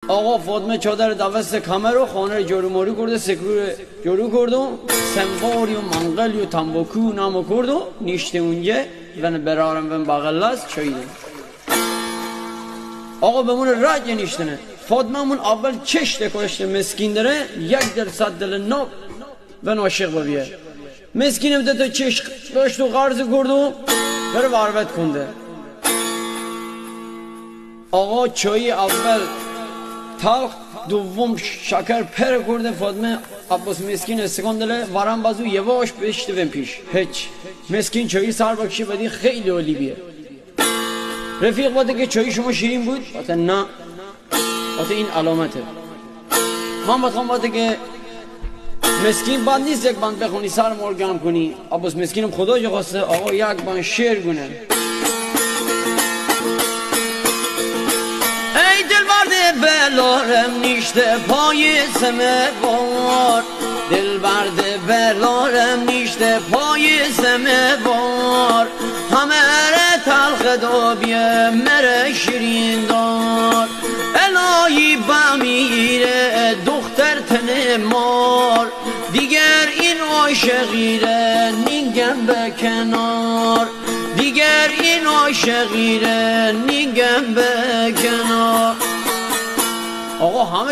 آقا فاطمه چادر دست کمر و خانه رو جارو ماری کرده سکور جارو کردم سنباری و منقلی و تنباکو و نامو کردم نیشته اونجا و برارم و بغلست چایده آقا بمونه رج نیشتنه فاطمه من اول چش دکاشته مسکین داره 1% دل ناب و ناشق ببیه مسکینم ده تا چش داشت و غرض کردم بره واربت کنده آقا چای اول تلخ دوم شکر پر کرده فاطمه عباس مسکین استکان دله ورم بازو یواش بشته بهم پیش هیچ مسکین چایی سر بکشه بدی خیلی عالی بیه رفیق باده که چایی شما شیرین بود باته نه باته این علامته من بخوام باته که مسکین بند نیست یک بند بخونی سر مار گرم کنی عباس مسکینم خدا جا خواسته آقا یک بند شعر گونه بلارم نیشته پای سمه بار دل برده بلارم نیشته پای سمه بار همه ره تلخ دابیه مره شیرین دار الهی بمیره دختر تن مار دیگر این عاشقیره نیگم به کنار دیگر این عاشقیره نیگم به کنار آقا همه